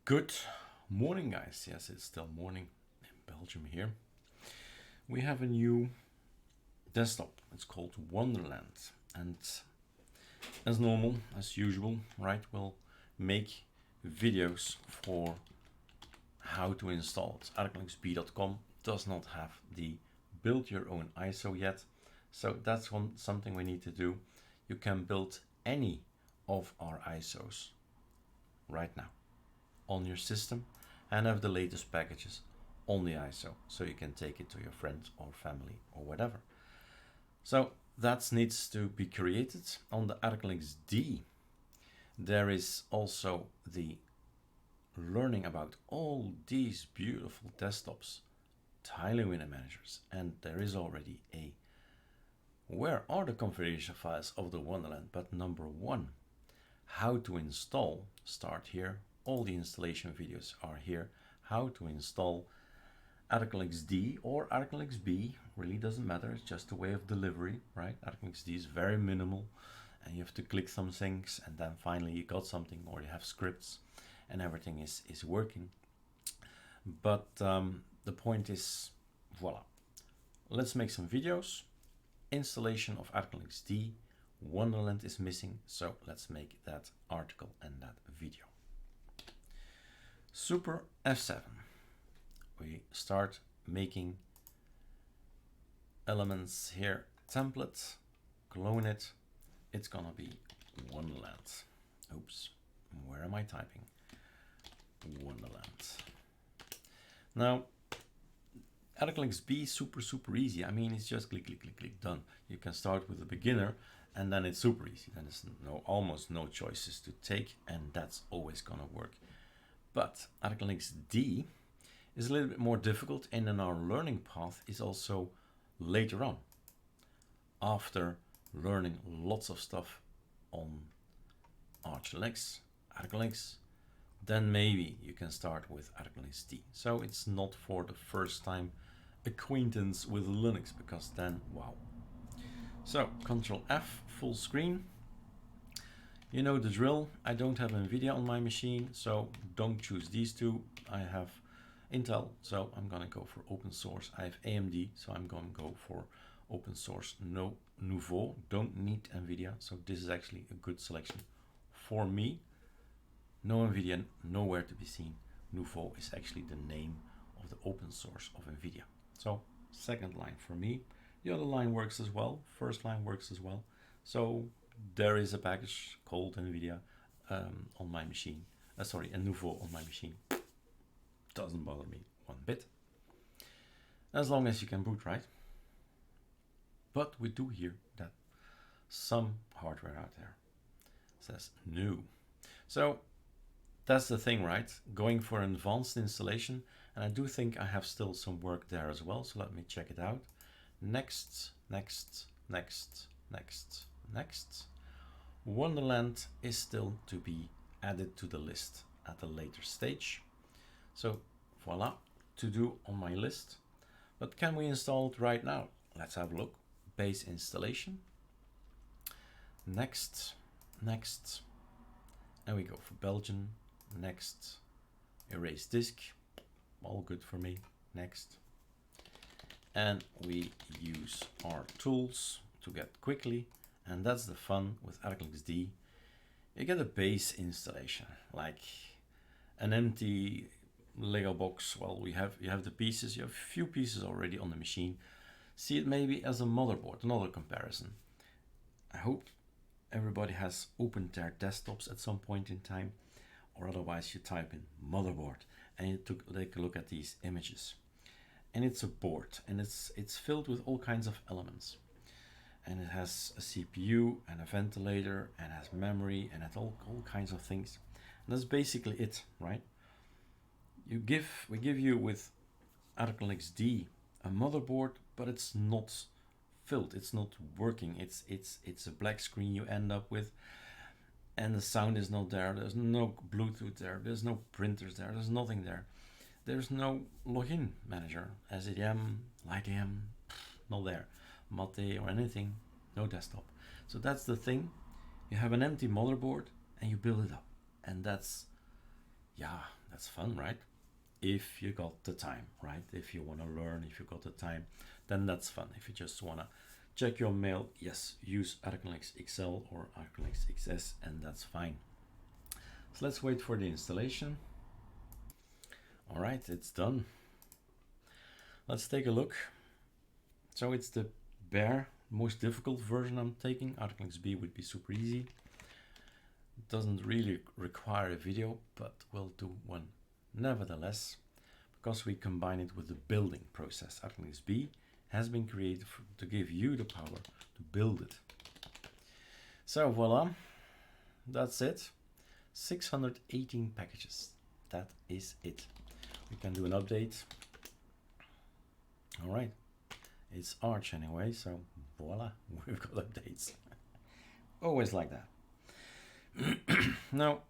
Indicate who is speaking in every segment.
Speaker 1: Good morning, guys. Yes, it's still morning in Belgium here. We have a new desktop. It's called Wonderland. And as normal, as usual, right, we'll make videos for how to install it. ArcoLinuxD.com does not have the build your own ISO yet. So that's something we need to do. You can build any of our ISOs right now on your system and have the latest packages on the ISO, so you can take it to your friends or family or whatever. So that needs to be created on the ArcoLinuxD. There is also the learning about all these beautiful desktops, tile window managers, and there is already a where are the configuration files of the Wonderland, but number one, how to install, start here. All the installation videos are here. How to install ArcoLinuxD or ArcoLinuxB, really doesn't matter, it's just a way of delivery, right? ArcoLinuxD is very minimal and you have to click some things and then finally you got something, or you have scripts and everything is working. But the point is, voila, let's make some videos. Installation of ArcoLinuxD Wonderland is missing, so let's make that article and that video. Super F7. We start making elements here, template, clone it. It's gonna be Wonderland. Oops, where am I typing? Wonderland. Now, ArcoLinuxB, super easy. I mean, it's just click, done. You can start with the beginner and then it's super easy. Then there's almost no choices to take, and that's always gonna work. But ArcoLinuxD is a little bit more difficult, and then our learning path is also later on. After learning lots of stuff on ArcoLinux, then maybe you can start with ArcoLinuxD. So it's not for the first time acquaintance with Linux, because then, wow. So Control F, full screen. You know the drill. I don't have NVIDIA on my machine, so don't choose these two. I have Intel, so I'm gonna go for open source. I have AMD, so I'm gonna go for open source. No Nouveau, don't need NVIDIA, so this is actually a good selection for me. No NVIDIA, nowhere to be seen. Nouveau is actually the name of the open source of NVIDIA. So second line for me. The other line works as well. First line works as well. So there is a package called NVIDIA on my machine. Sorry, a Nouveau on my machine. Doesn't bother me one bit. As long as you can boot, right? But we do hear that some hardware out there says no. So that's the thing, right? Going for an advanced installation, and I do think I have still some work there as well. So let me check it out. Next. Wonderland is still to be added to the list at a later stage. So voila, to do on my list. But can we install it right now? Let's have a look. Base installation. Next. And we go for Belgian. Next. Erase disk. All good for me. Next. And we use our tools to get quickly, and that's the fun with ArcoLinuxD. You get a base installation, like an empty Lego box. Well, you have the pieces, you have a few pieces already on the machine. See it maybe as a motherboard, another comparison. I hope everybody has opened their desktops at some point in time, or otherwise you type in motherboard and you take a look at these images. And it's a board, and it's filled with all kinds of elements. And it has a CPU and a ventilator, and has memory, and it all kinds of things. And that's basically it, right? We give you with ArcoLinuxD a motherboard, but it's not filled, it's not working. It's a black screen you end up with, and the sound is not there. There's no Bluetooth there. There's no printers there. There's nothing there. There's no login manager, SADM, LightAM, not there. Mate or anything, no desktop. So that's the thing. You have an empty motherboard and you build it up. And that's Yeah, that's fun, right? If you got the time, right? If you want to learn, if you got the time, then that's fun. If you just want to check your mail, yes, use ArcoLinux XL or ArcoLinux XS, and that's fine. So let's wait for the installation. All right, it's done. Let's take a look. So it's the bare, most difficult version I'm taking. ArcoLinux B would be super easy. It doesn't really require a video, but we'll do one nevertheless, because we combine it with the building process. ArcoLinux B has been created to give you the power to build it. So voila, that's it. 618 packages. That is it. We can do an update. All right, it's Arch anyway, so voila, we've got updates. Always like that. Now,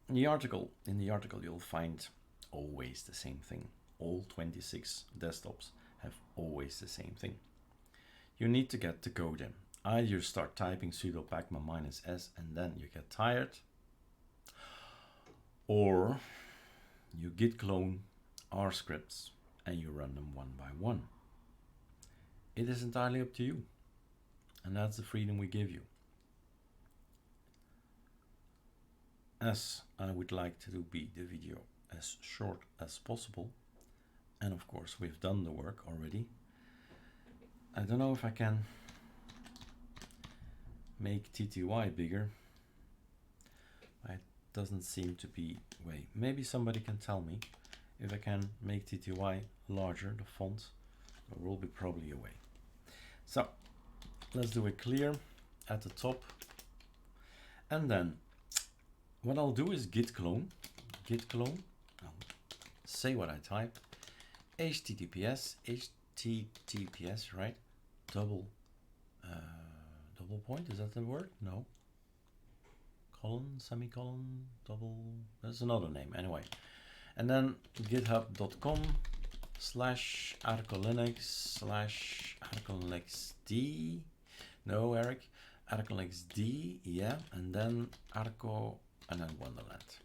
Speaker 1: in the article you'll find always the same thing. All 26 desktops have always the same thing. You need to get the code in. Either you start typing sudo pacman -s and then you get tired, or you git clone R scripts and you run them one by one. It is entirely up to you, and that's the freedom we give you. As I would like to be the video as short as possible, and of course we've done the work already. I don't know if I can make TTY bigger. It doesn't seem to be a way. Maybe somebody can tell me if I can make TTY larger, the font. There will be probably a way. So let's do it clear at the top, and then what I'll do is git clone. I'll say what I type. HTTPS, right? Double point, is that the word? No. Colon, semicolon, double, that's another name anyway. And then github.com/ArcoLinux/ArcoLinuxD. No, Eric. ArcoLinuxD, yeah, and then Arco and then Wonderland.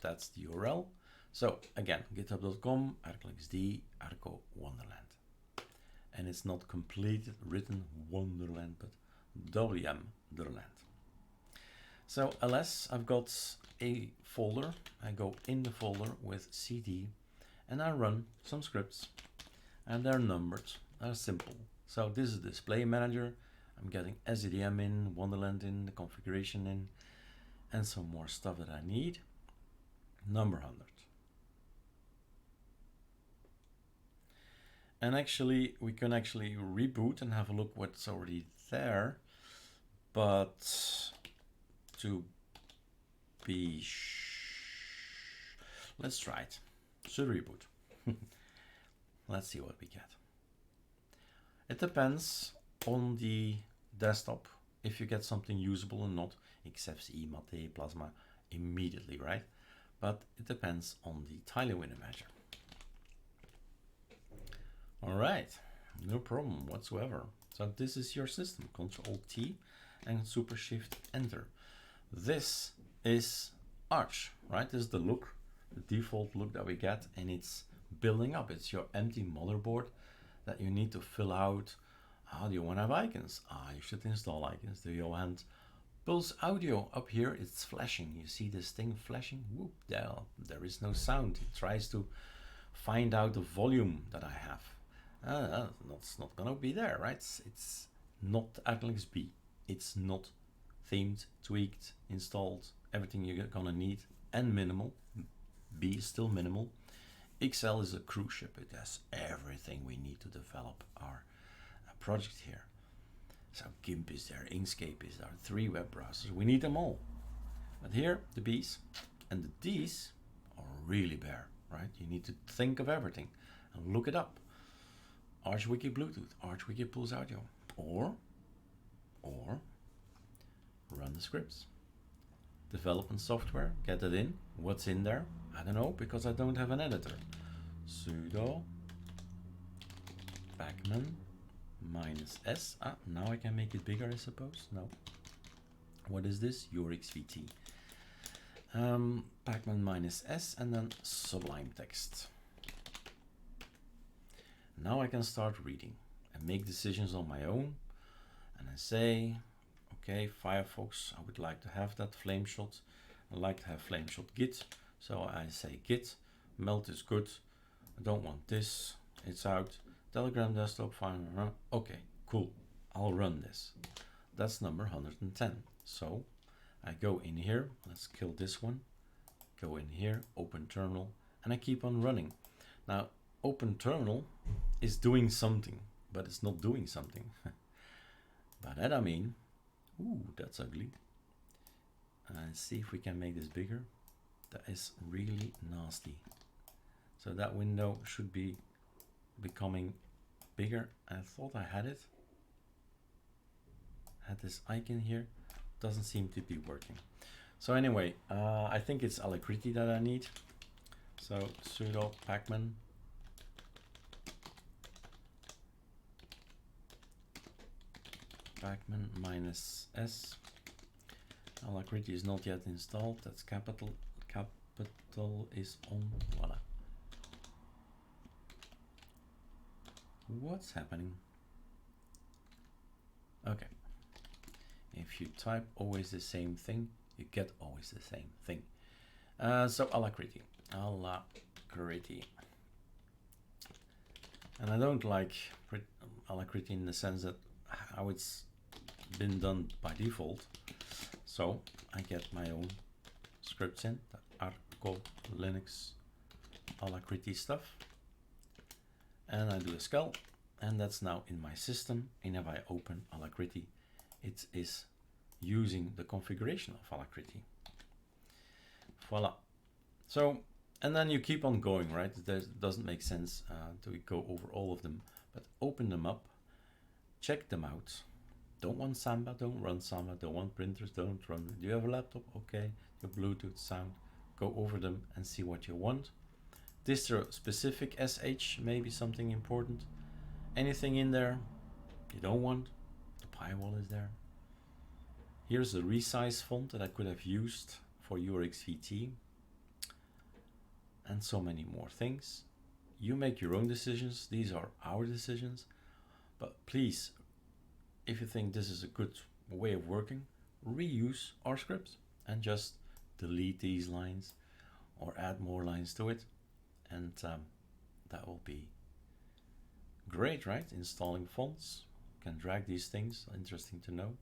Speaker 1: That's the URL. So again, github.com, ArcoLinuxD, Arco Wonderland. And it's not complete written Wonderland, but Wmderland. So ls, I've got a folder. I go in the folder with cd and I run some scripts, and they're numbered, they're simple. So this is the display manager. I'm getting SEDM in, Wonderland in, the configuration in, and some more stuff that I need. Number 100. And actually, we can actually reboot and have a look what's already there. But to be let's try it. Should reboot. Let's see what we get. It depends on the desktop if you get something usable or not. XFCE, Mate, Plasma immediately, right? But it depends on the tile winner measure. All right, no problem whatsoever. So this is your system. Control T and Super Shift Enter. This is Arch, right? This is the look, the default look that we get, and it's building up. It's your empty motherboard that you need to fill out. How do you want to have icons? You should install icons. Do you want Pulse Audio? Up here it's flashing. You see this thing flashing? Whoop, there is no sound. It tries to find out the volume that I have. It's not gonna be there, right? It's not ArcoLinux B. It's not themed, tweaked, installed, everything you're gonna need, and minimal. B is still minimal. XL is a cruise ship. It has everything we need to develop our project here. So GIMP is there, Inkscape is there, 3 web browsers. We need them all. But here, the B's and the D's are really bare, right? You need to think of everything and look it up. ArchWiki Bluetooth, ArchWiki Pulse Audio, or run the scripts. Development software, get it in. What's in there? I don't know, because I don't have an editor. Sudo pacman -s. Now I can make it bigger, I suppose. No. What is this? Your XVT. Pacman -S and then Sublime Text. Now I can start reading and make decisions on my own. And I say, okay, Firefox, I would like to have that flame shot. I like to have flame shot git. So I say git, melt is good. I don't want this, it's out. Telegram desktop, fine. Okay, cool, I'll run this. That's number 110. So I go in here, let's kill this one. Go in here, open terminal, and I keep on running. Now, open terminal is doing something, but it's not doing something. By that I mean, ooh, that's ugly. Let's see if we can make this bigger. That is really nasty. So that window should be becoming bigger. I thought I had it. Had this icon here. Doesn't seem to be working. So anyway, I think it's Alacrity that I need. So sudo pacman -S. Alacrity is not yet installed. That's capital. Capital is on. Voila. What's happening? Okay. If you type always the same thing, you get always the same thing. So Alacrity. Alacrity. And I don't like Alacrity in the sense that how it's been done by default. So I get my own scripts in, the ArcoLinux Alacrity stuff. And I do a scull, and that's now in my system. And if I open Alacrity, it is using the configuration of Alacrity. Voila. So, and then you keep on going, right? It doesn't make sense to go over all of them, but open them up, check them out. Don't want Samba, don't run Samba. Don't want printers, don't run. Do you have a laptop? Okay. Your Bluetooth sound. Go over them and see what you want. Distro specific SH, maybe something important. Anything in there you don't want, the Pywall is there. Here's the resize font that I could have used for URXVT. And so many more things. You make your own decisions. These are our decisions. But please, if you think this is a good way of working, reuse our script and just delete these lines or add more lines to it. And that will be great, right? Installing fonts, you can drag these things, interesting to know,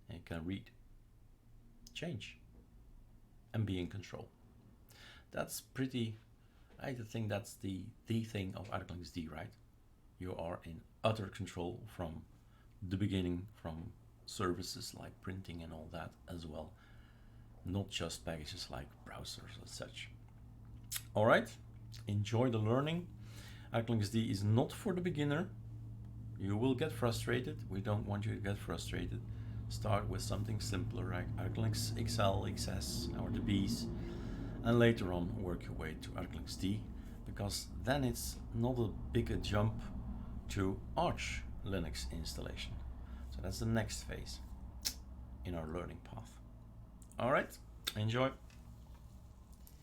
Speaker 1: and you can read, change, and be in control. That's pretty, I think that's the thing of ArcoLinuxD, right? You are in utter control from the beginning, from services like printing and all that as well, not just packages like browsers and such. All right. Enjoy the learning. ArcoLinuxD is not for the beginner. You will get frustrated. We don't want you to get frustrated. Start with something simpler like ArcoLinux XL, XS, or the Bs, and later on work your way to ArcoLinuxD, because then it's not a big a jump to Arch Linux installation. So that's the next phase in our learning path. All right, enjoy.